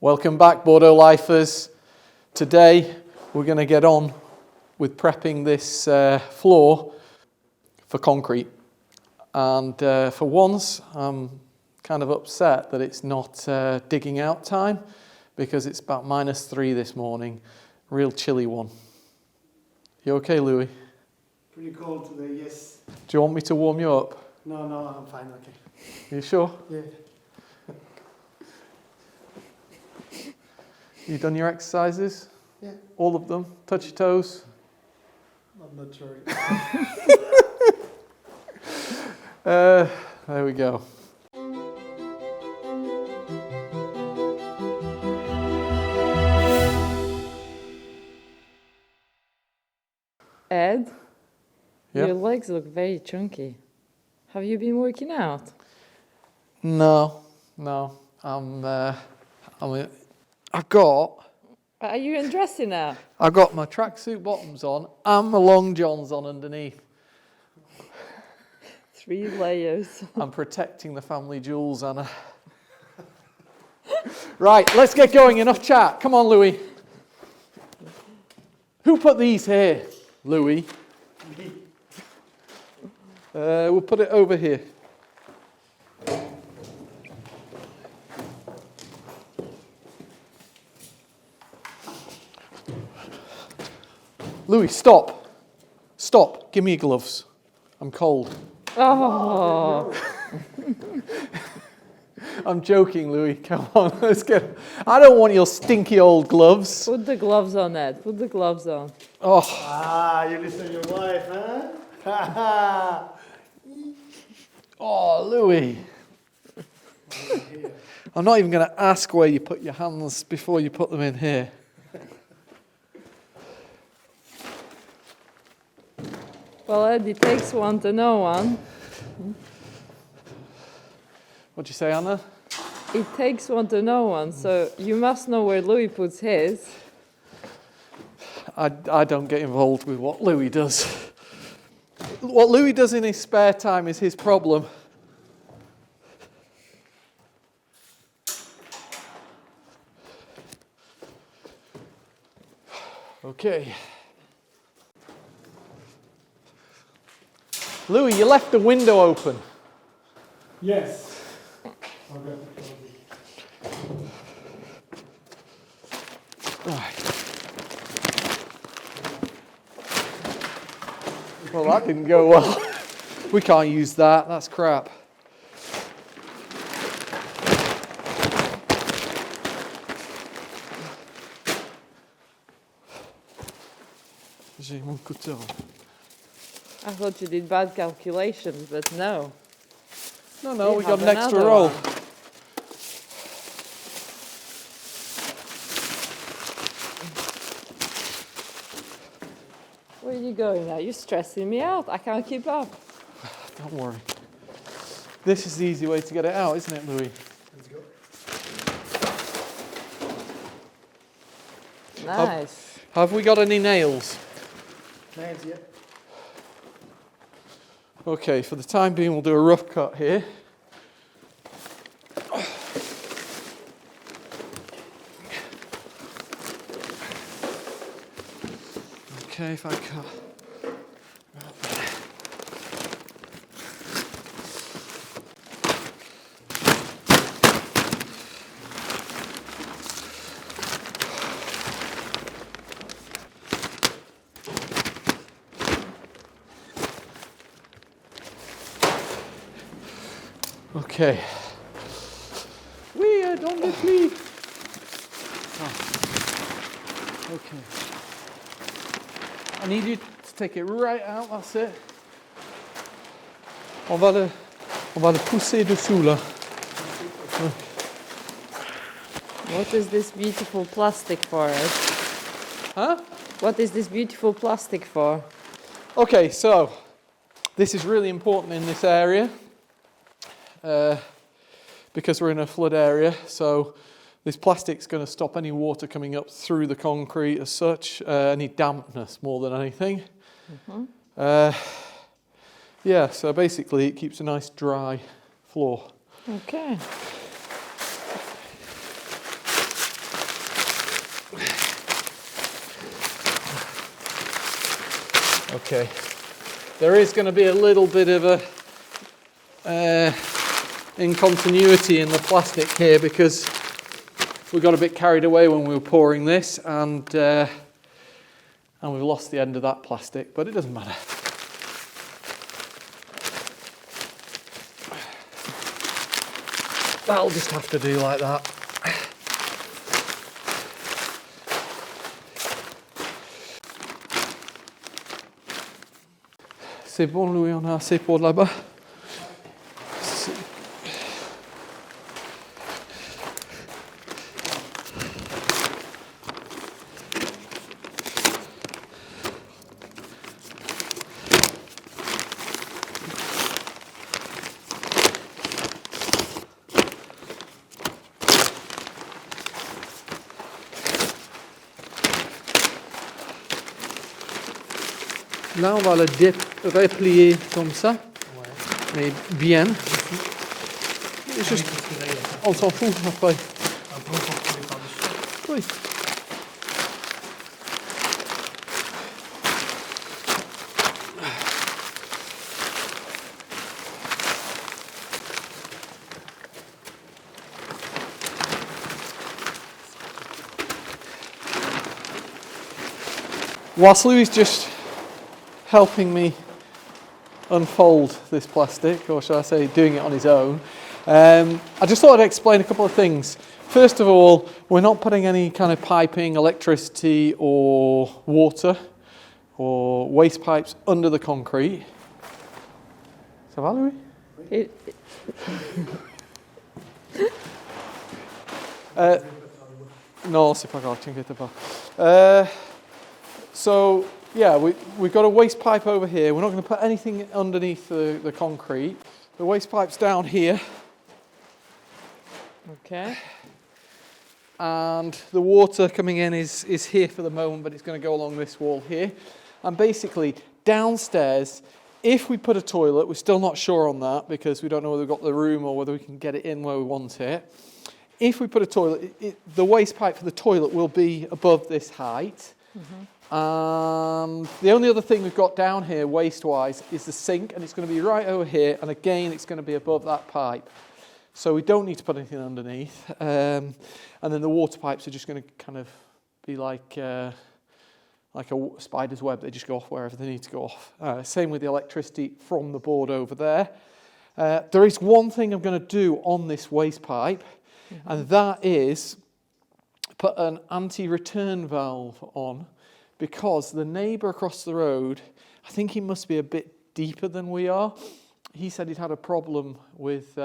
Welcome back, Bordeaux lifers. Today we're going to get on with prepping this floor for concrete. And for once, I'm kind of upset that it's not digging out time because it's about -3 this morning. Real chilly one. You okay, Louis? Pretty cold today, yes. Do you want me to warm you up? No, I'm fine, okay. Are you sure? Yeah. You done your exercises? Yeah. All of them? Touch your toes? I'm not sure. There we go. Ed, Yeah? your legs look very chunky. Have you been working out? No. I've got Are you undressing now? my tracksuit bottoms on and my long johns on underneath. 3 layers. I'm protecting the family jewels, Anna. Right, let's get going. Enough chat. Come on, Louis. Who put these here? Louis. We'll put it over here. Louis, stop. Stop. Give me your gloves. I'm cold. Oh, I'm joking, Louis. Come on, let's get. I don't want your stinky old gloves. put the gloves on, Ed. Put the gloves on. Oh, You listen to your wife, huh? oh, Louis. I'm not even going to ask where you put your hands before you put them in here. Well, Ed, it takes one to know one. What'd you say, Anna? It takes one to know one, so you must know where Louis puts his. I don't get involved with what Louis does. What Louis does in his spare time is his problem. Okay. Louis, you left the window open. Yes. Right. Well, that didn't go well. We can't use that. That's crap. J'ai mon couteau. I thought you did bad calculations, but no. No, You we got have an extra another roll. one. Where are you going now? You're stressing me out. I can't keep up. Don't worry. This is the easy way to get it out, isn't it, Louis? Let's go. Nice. Have we got any nails? Nice, yeah. Okay, for the time being, we'll do a rough cut here. Okay, if I cut. Okay. We are dans le pli. Okay. I need you to take it right out, that's it. On va le pousser dessous là. What is this beautiful plastic for, Ed? Huh? What is this beautiful plastic for? Okay, so this is really important in this area because we're in a flood area. So this plastic's going to stop any water coming up through the concrete as such, any dampness more than anything. Mm-hmm. Yeah, so basically it keeps a nice dry floor. Okay. Okay. There is going to be a little bit of a incontinuity in the plastic here because we got a bit carried away when we were pouring this, and we've lost the end of that plastic, but it doesn't matter. That'll just have to do like that. C'est bon, Louis, on a assez pour là-bas. Là, on va le replier comme ça, mais bien. Juste, on s'en fout après. Oui. Whilst Louis just helping me unfold this plastic, or shall I say doing it on his own, I just thought I'd explain a couple of things. First of all, we're not putting any kind of piping, electricity or water or waste pipes under the concrete. Ça va, Louis? Non, c'est pas grave, t'inquiète pas. So, yeah, we've got a waste pipe over here. We're not going to put anything underneath the concrete. The waste pipe's down here. Okay. And the water coming in is here for the moment, but it's going to go along this wall here. And basically, downstairs, if we put a toilet, we're still not sure on that because we don't know whether we've got the room or whether we can get it in where we want it. If we put a toilet, the waste pipe for the toilet will be above this height. Mm-hmm. The only other thing we've got down here, waste-wise, is the sink, and it's going to be right over here, and again, it's going to be above that pipe. So we don't need to put anything underneath. And then the water pipes are just going to kind of be like a spider's web. They just go off wherever they need to go off. Same with the electricity from the board over there. There is one thing I'm going to do on this waste pipe, and that is put an anti-return valve on, because the neighbour across the road, I think he must be a bit deeper than we are. He said he'd had a problem with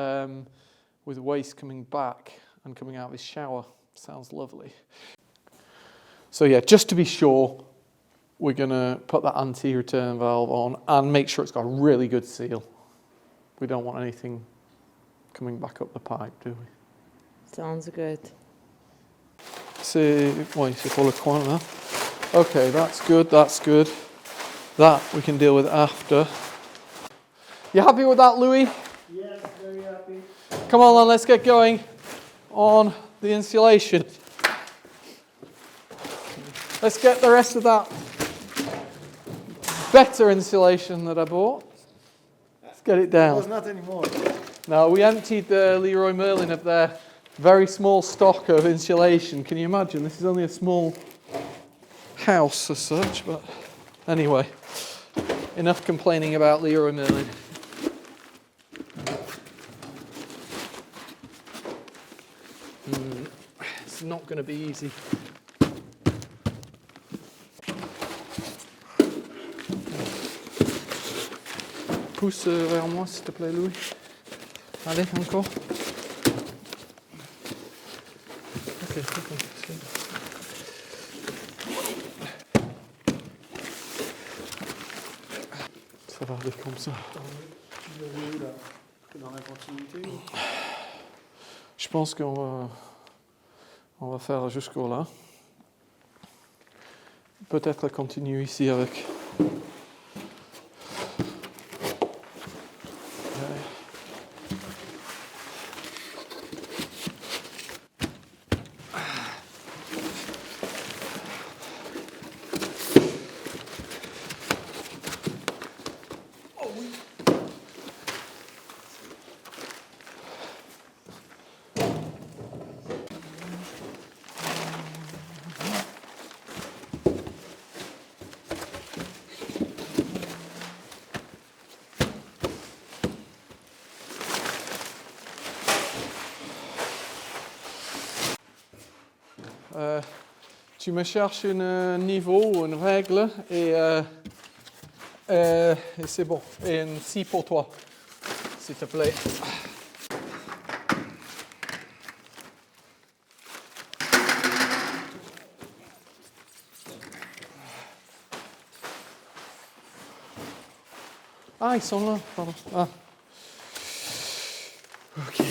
waste coming back and coming out of his shower. Sounds lovely. So yeah, just to be sure, we're going to put that anti-return valve on and make sure it's got a really good seal. We don't want anything coming back up the pipe, do we? Sounds good. C'est pour le coin là. Okay, that's good, that's good. That we can deal with after. You happy with that, Louis? Yes, very happy. Come on then, let's get going on the insulation. Let's get the rest of that better insulation that I bought. Let's get it down. It was not anymore. No, we emptied the Leroy Merlin of their very small stock of insulation. Can you imagine? This is only a small house as such, but anyway, enough complaining about Leroy Merlin. It's not going to be easy. Pousse vers moi, s'il te plaît, Louis. Allez, encore. Ok, ça va aller comme ça. Dans la continuité. Je pense qu'on va faire jusqu'au là. Peut-être continuer ici avec. Tu me cherches un niveau, une règle, et c'est bon. Et une scie pour toi, s'il te plaît. Ah, ils sont là, pardon. Ah. Ok.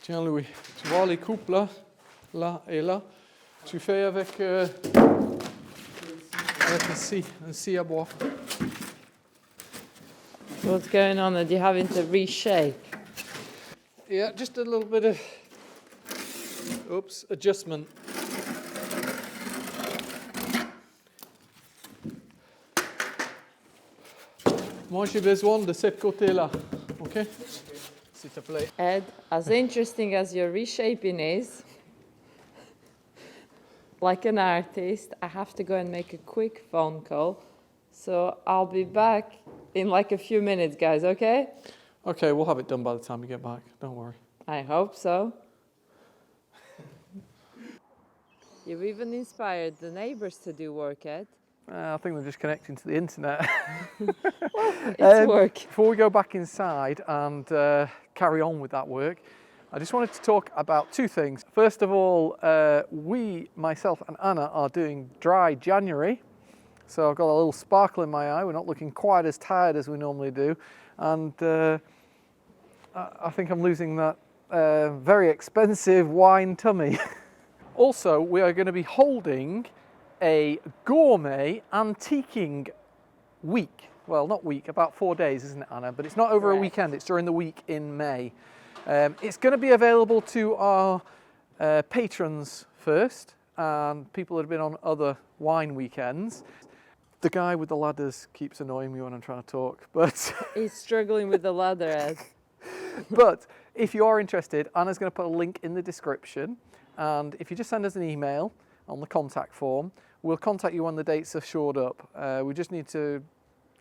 Tiens, Louis, tu vois les coupes là, là et là. Tu fais avec une scie à bois. What's going on? Are you having to reshape? Yeah, just a little bit of, adjustment. Moi, j'ai besoin de ce côté-là, ok? S'il te plaît. Ed, as interesting as your reshaping is, like an artist, I have to go and make a quick phone call. So I'll be back in like a few minutes, guys, okay? Okay, we'll have it done by the time you get back. Don't worry. I hope so. You've even inspired the neighbors to do work, Ed. I think they're just connecting to the internet. It's work. Before we go back inside and carry on with that work, I just wanted to talk about two things. First of all, myself and Anna, are doing dry January. So I've got a little sparkle in my eye. We're not looking quite as tired as we normally do. And I think I'm losing that very expensive wine tummy. Also, we are going to be holding a gourmet antiquing week. Well, not week, about 4 days, isn't it, Anna? But it's not over a weekend, it's during the week in May. It's going to be available to our patrons first, and people that have been on other wine weekends. The guy with the ladders keeps annoying me when I'm trying to talk, but... He's struggling with the ladder, Ed. But if you are interested, Anna's going to put a link in the description, and if you just send us an email on the contact form, we'll contact you when the dates are shored up. We just need to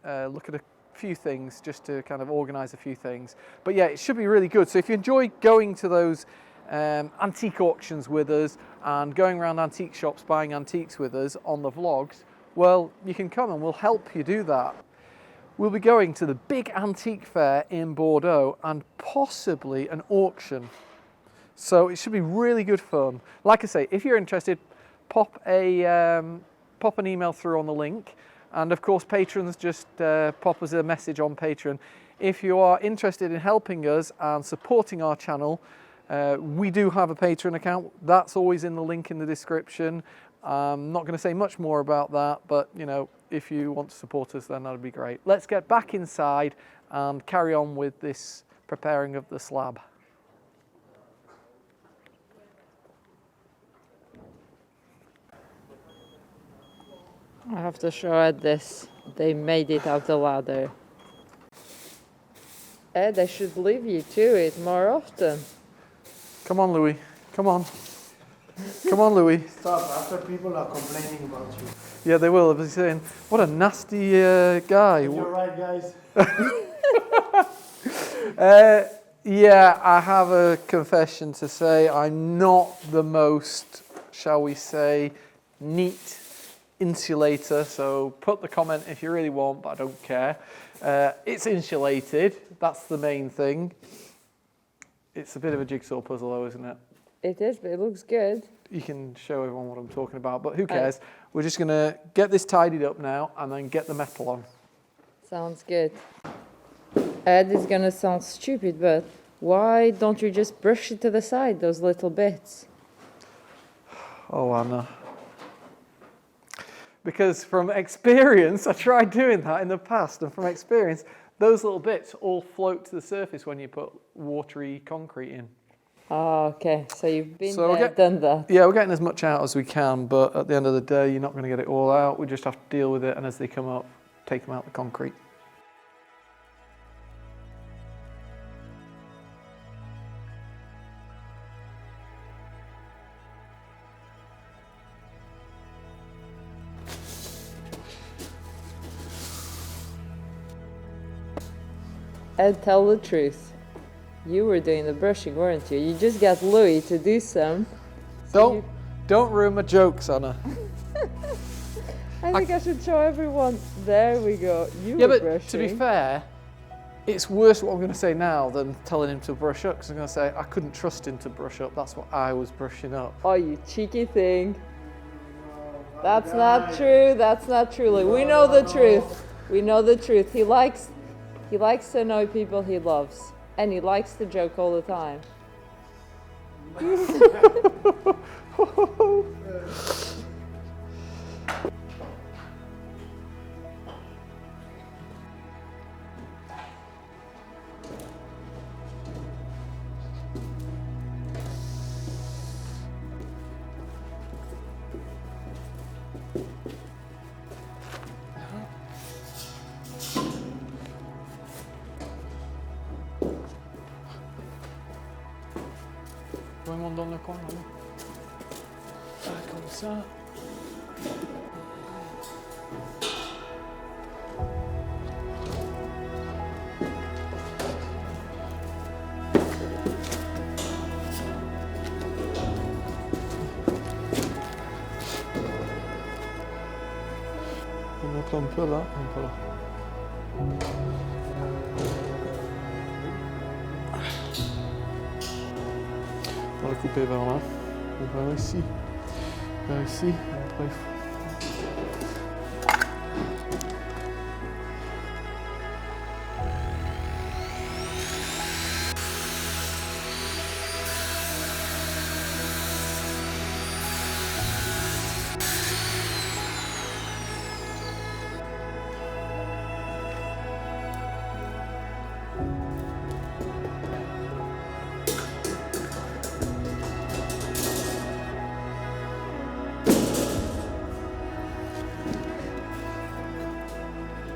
look at a few things just to kind of organise a few things. But yeah, it should be really good. So if you enjoy going to those antique auctions with us and going around antique shops buying antiques with us on the vlogs, well, you can come and we'll help you do that. We'll be going to the big antique fair in Bordeaux and possibly an auction. So it should be really good fun. Like I say, if you're interested, pop an email through on the link. And of course, patrons, just pop us a message on Patreon. If you are interested in helping us and supporting our channel, we do have a Patreon account. That's always in the link in the description. I'm not going to say much more about that, but you know, if you want to support us, then that would be great. Let's get back inside and carry on with this preparing of the slab. I have to show Ed this. They made it out the ladder. Ed, I should leave you to it more often. Come on, Louis. Come on. Come on, Louis. Stop, after people are complaining about you. Yeah, they will. They'll be saying, what a nasty guy. You're right, guys. Yeah, I have a confession to say. I'm not the most, shall we say, neat insulator. So put the comment if you really want, but I don't care. It's insulated. That's the main thing. It's a bit of a jigsaw puzzle though, isn't it? It is, but it looks good. You can show everyone what I'm talking about, but who cares? We're just going to get this tidied up now and then get the metal on. Sounds good. Ed is going to sound stupid, but why don't you just brush it to the side, those little bits? Oh, Anna. Because from experience, I tried doing that in the past, and from experience, those little bits all float to the surface when you put watery concrete in. Oh, okay. So you've been there, done that. Yeah, we're getting as much out as we can, but at the end of the day, you're not going to get it all out. We just have to deal with it, and as they come up, take them out the concrete. Ed, tell the truth. You were doing the brushing, weren't you? You just got Louis to do some. Don't ruin my jokes, Anna. I think I should show everyone. There we go. You Yeah, were but brushing. to be fair, it's worse what I'm going to say now than telling him to brush up, because I'm going to say I couldn't trust him to brush up. That's what I was brushing up. Oh, you cheeky thing. That's not true. That's not true. Louis. We know the truth. We know the truth. He likes to annoy people he loves. And he likes to joke all the time. Vraiment dans le coin, là. Ah, comme ça. On monte un peu là, un peu là. On va le couper vers là, vers ici, et après il faut...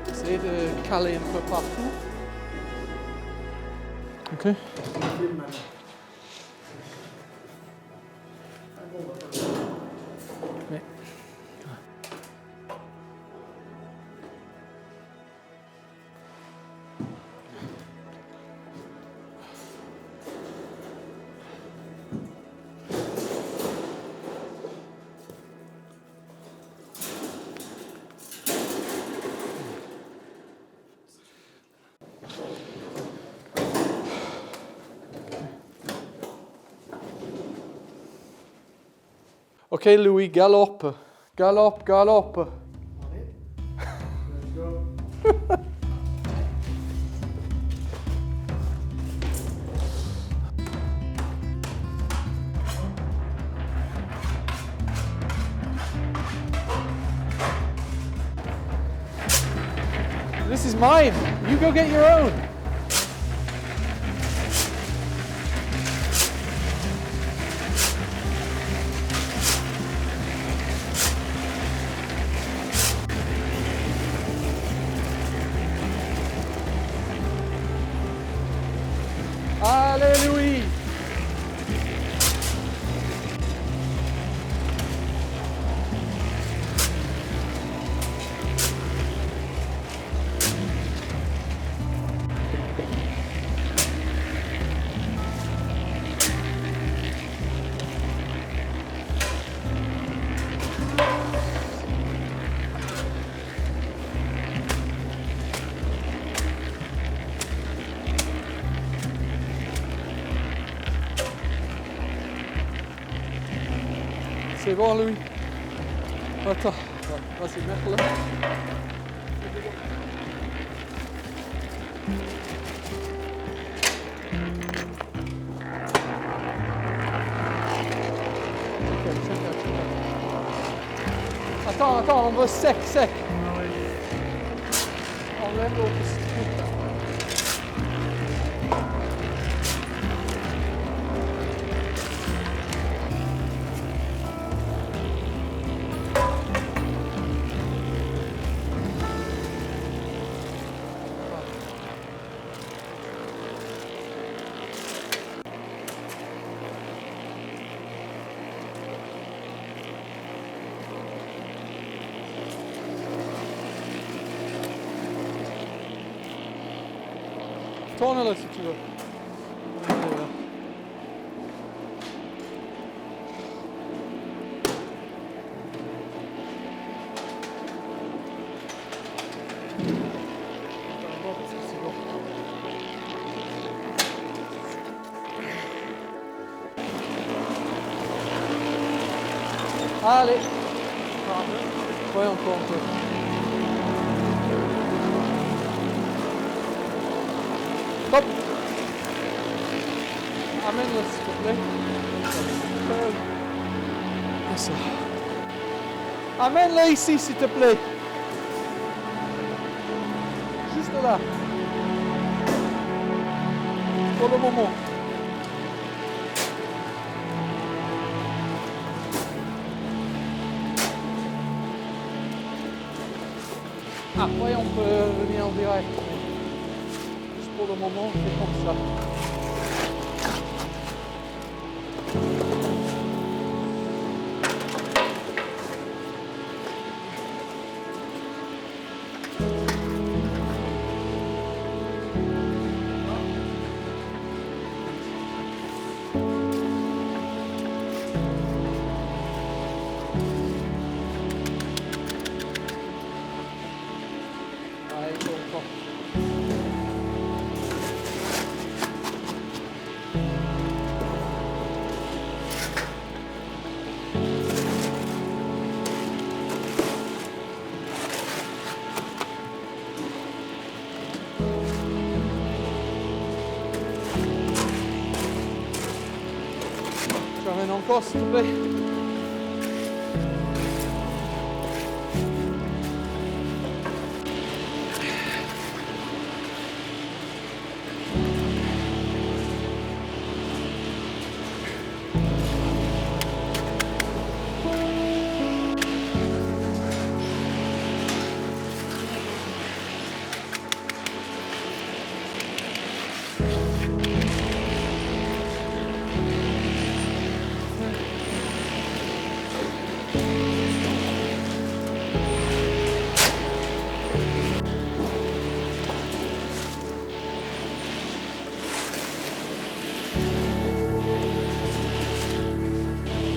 Essayez de caler un peu partout. Ok. Mais... Ok Louis, galope, galope, galope. Let's go. This is mine. You go get your own. Allez Louis. C'est bon Louis. Attends, vas-y, mets-le. Attends, on va sec. Enlève l'autre. Tourne-le si tu veux. Allez. Ouais, encore un peu. Stop. Amène-le s'il te plaît. C'est ça. Amène-le ici s'il te plaît. Juste là. Pour le moment. Après on peut venir en direct. Juste pour le moment, c'est comme ça. Tu ramènes encore s'il te plaît.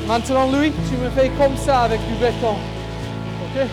Maintenant Louis, tu me fais comme ça avec du béton. Ok?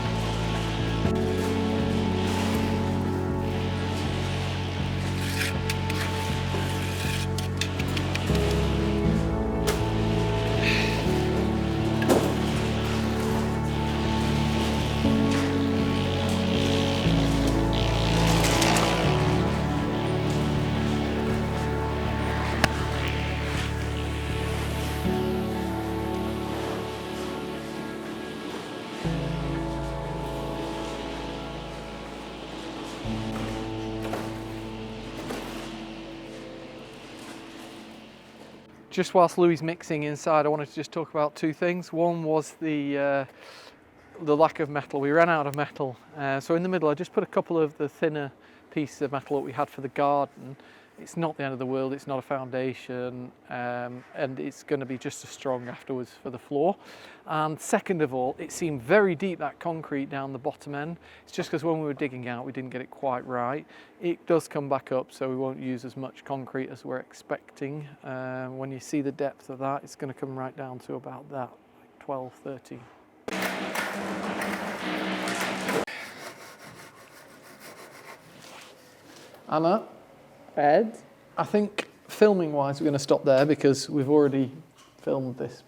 Just whilst Louis is mixing inside, I wanted to just talk about two things. One was the lack of metal. We ran out of metal. So in the middle, I just put a couple of the thinner pieces of metal that we had for the garden. It's not the end of the world, it's not a foundation, and it's going to be just as strong afterwards for the floor. And second of all, it seemed very deep, that concrete down the bottom end. It's just because when we were digging out, we didn't get it quite right. It does come back up, so we won't use as much concrete as we're expecting. When you see the depth of that, it's going to come right down to about that, like 12, 13. Anna? Ed? I think filming-wise we're going to stop there because we've already filmed this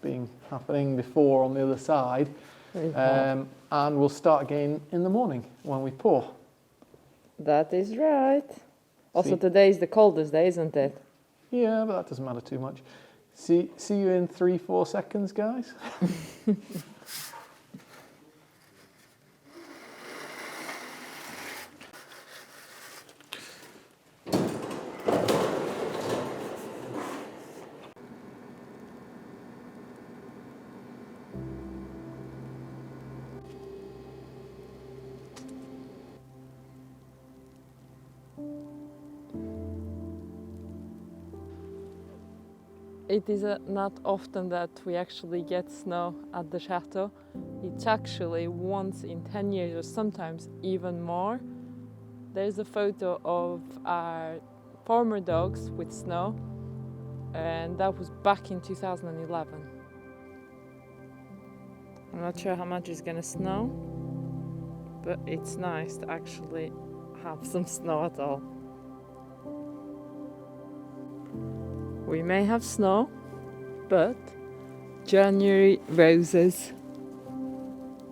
happening before on the other side. And we'll start again in the morning when we pour. That is right. Also today is the coldest day, isn't it? Yeah, but that doesn't matter too much. See you in 3-4 seconds, guys. It is not often that we actually get snow at the chateau. It's actually once in 10 years or sometimes even more. There's a photo of our farmer dogs with snow, and that was back in 2011. I'm not sure how much is gonna snow, but it's nice to actually have some snow at all. We may have snow, but January roses.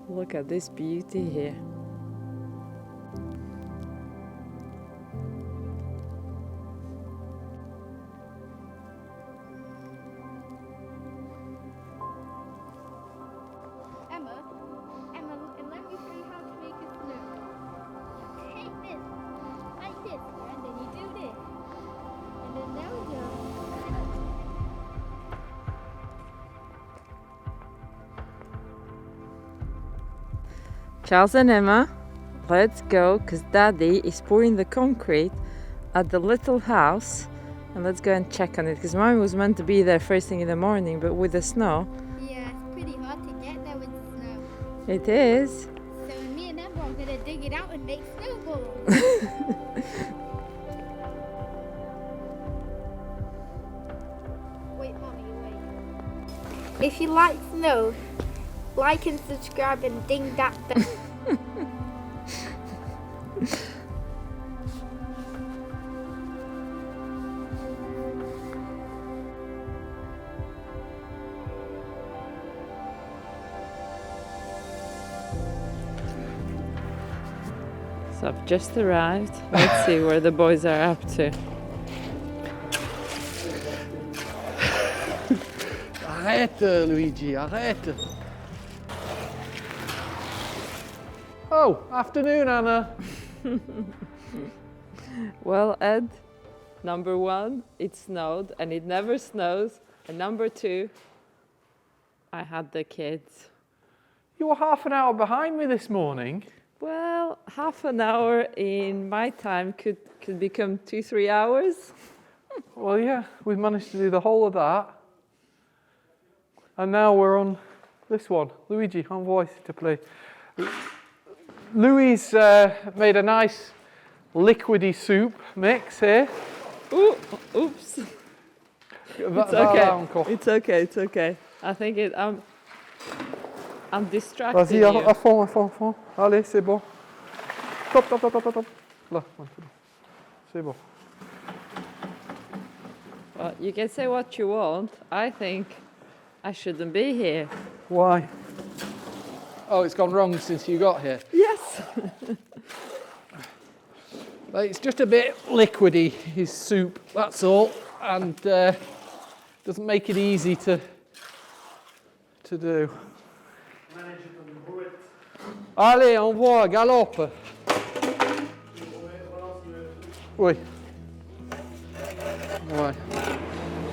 Look at this beauty here. Emma, and let me show you how to make a snow. Take this, like this, and then you do this. And then there we go. Charles and Emma, let's go, because Daddy is pouring the concrete at the little house, and let's go and check on it, because Mine was meant to be there first thing in the morning, but with the snow. Yeah, it's pretty hard to get there with the snow. It is. So me and Emma are gonna dig it out and make snowballs. Wait, Mommy, wait. If you like snow, like and subscribe and ding that bell. So I've just arrived. Let's see where the boys are up to. Arrête, Luigi, arrête. Oh, afternoon, Anna. Well, Ed, number one, it snowed and it never snows. And number two, I had the kids. You were half an hour behind me this morning. Well, half an hour in my time could become 2-3 hours. Well, yeah, we've managed to do the whole of that. And now we're on this one. Luigi, envoie, s'il te plaît. Louis made a nice liquidy soup mix here. Ooh, oops. It's okay. It's okay. It's okay. I think I'm distracting Vas-y, you. à fond, à fond, à fond. Allez, c'est bon. Top, top, top, top, top. Là, c'est bon. Well, you can say what you want. I think I shouldn't be here. Why? Oh, it's gone wrong since you got here. Yes. It's just a bit liquidy, his soup, that's all. And doesn't make it easy to do. Allez, envoie, galope. Oui. Ouais.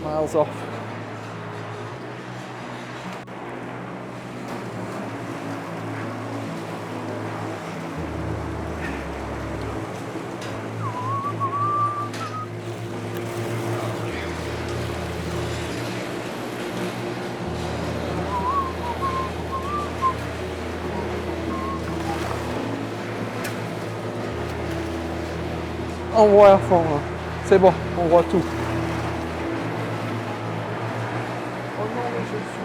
Miles off. Envoie à fond, là. C'est bon, on voit tout. Oh non, mais je suis...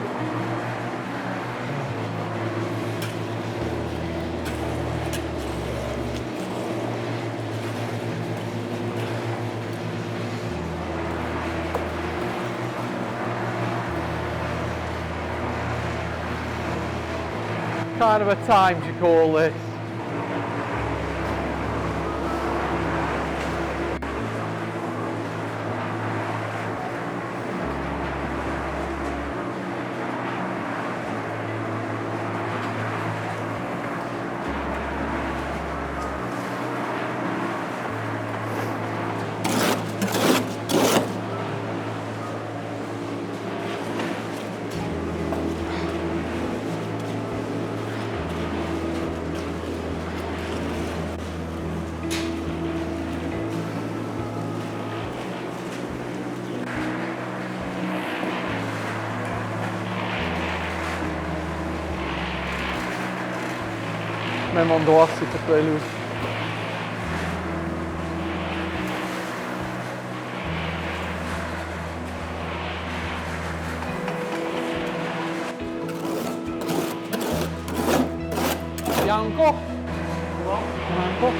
Kind of a time to call this. Même endroit, s'il te plaît, Louis. po'. Un po'.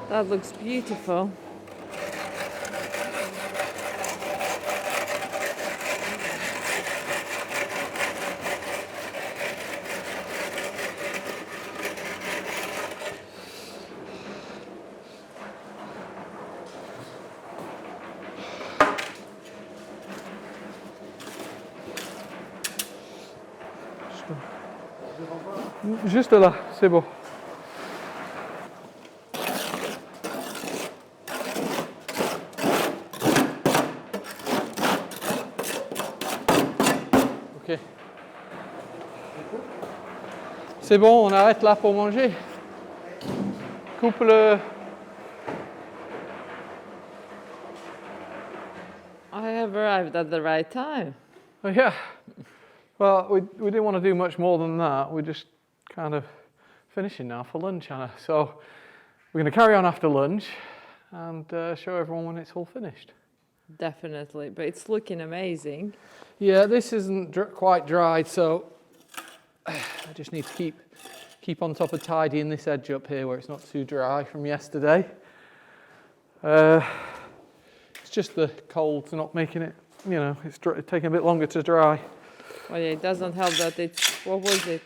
That looks beautiful. Juste là, c'est bon. Ok. C'est bon, on arrête là pour manger. Coupe le... I have arrived at the right time. Oh, yeah. Well, we didn't want to do much more than that. We're just kind of finishing now for lunch, Anna. So we're going to carry on after lunch and show everyone when it's all finished. Definitely, but it's looking amazing. Yeah, this isn't quite dried, so I just need to keep on top of tidying this edge up here where it's not too dry from yesterday. It's just the cold's not making it, you know, it's taking a bit longer to dry. Well, yeah, it doesn't help that it's, what was it?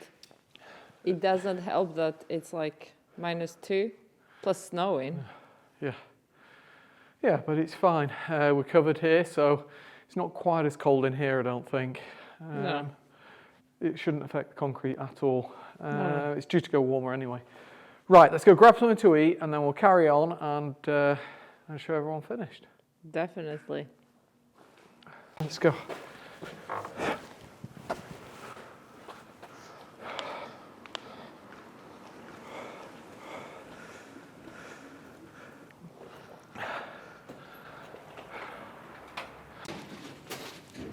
It doesn't help that it's like -2 plus snowing. Yeah. Yeah, but it's fine. We're covered here, so it's not quite as cold in here, I don't think. No. It shouldn't affect the concrete at all. No. It's due to go warmer anyway. Right, let's go grab something to eat and then we'll carry on and show everyone finished. Definitely. Let's go.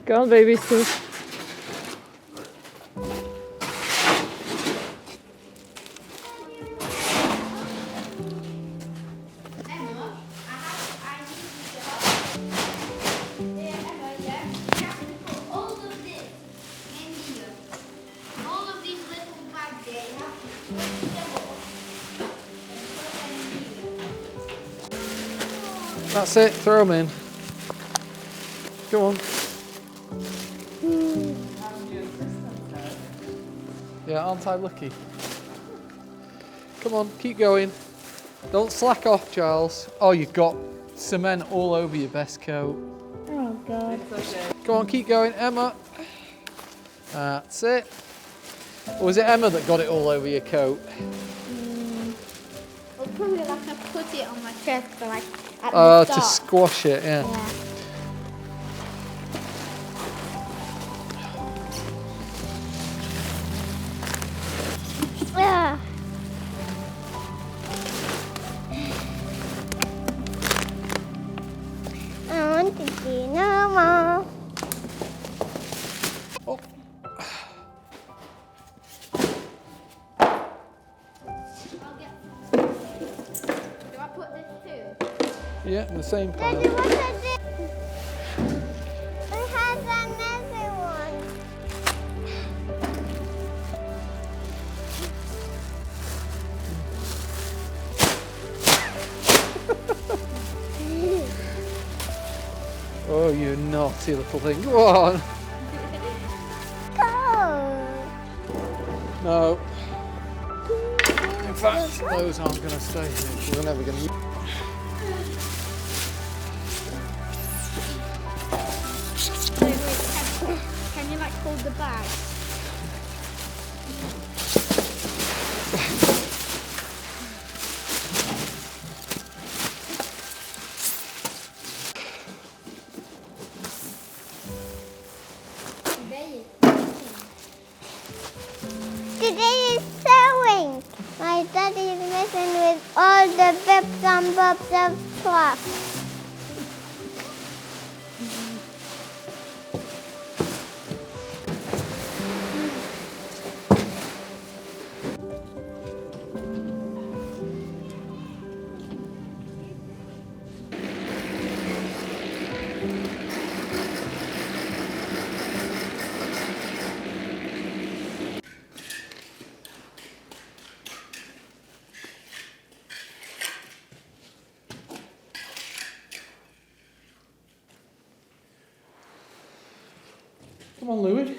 Go on, baby, Sue. That's it, throw them in. Go on. Yeah, aren't I lucky? Come on, keep going. Don't slack off, Charles. Oh, you've got cement all over your best coat. Oh God. It's okay. Go on, keep going, Emma. That's it. Or was it Emma that got it all over your coat? I'll probably have to put it on my chest for like at the To start. squash it, yeah. Yeah. Yeah. I want to see no more. Oh. Do I put this too? Yeah, in the same pile. Daddy, what is it? It has another one. Oh, you naughty little thing. Go on. Go. No. In fact, those aren't going to stay here. We're never going to use. Wait, can you like hold the bag? all the bits and bobs of fluff. Come on, Louis.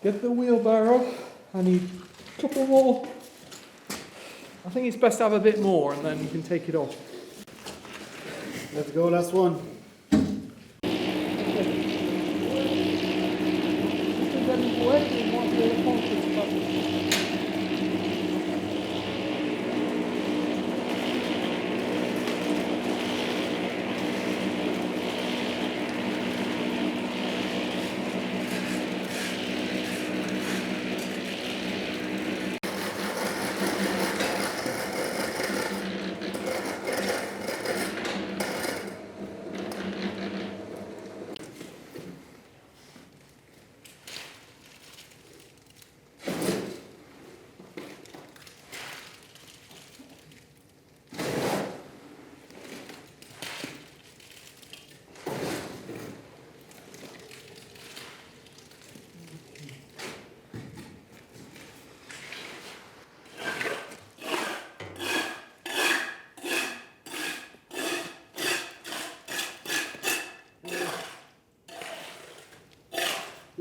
Get the wheelbarrow. I need a couple more. I think it's best to have a bit more and then you can take it off. Let's go, last one.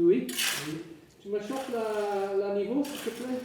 Louis, tu me chopes la niveau, s'il te plaît?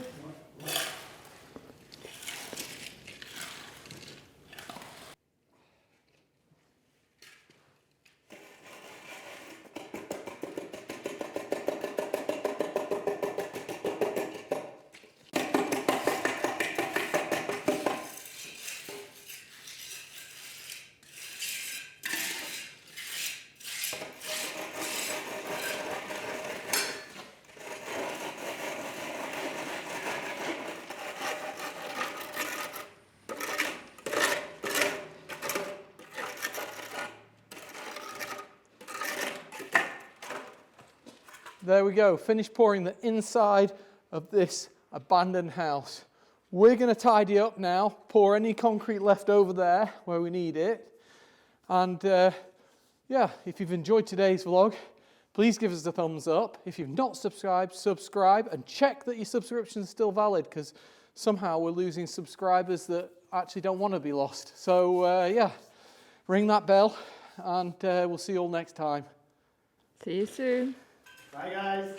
There we go, finished pouring the inside of this abandoned house. We're going to tidy up now, pour any concrete left over there where we need it. And yeah, if you've enjoyed today's vlog, please give us a thumbs up. If you've not subscribed, subscribe and check that your subscription is still valid because somehow we're losing subscribers that actually don't want to be lost. So yeah, ring that bell and we'll see you all next time. See you soon. Bye, guys.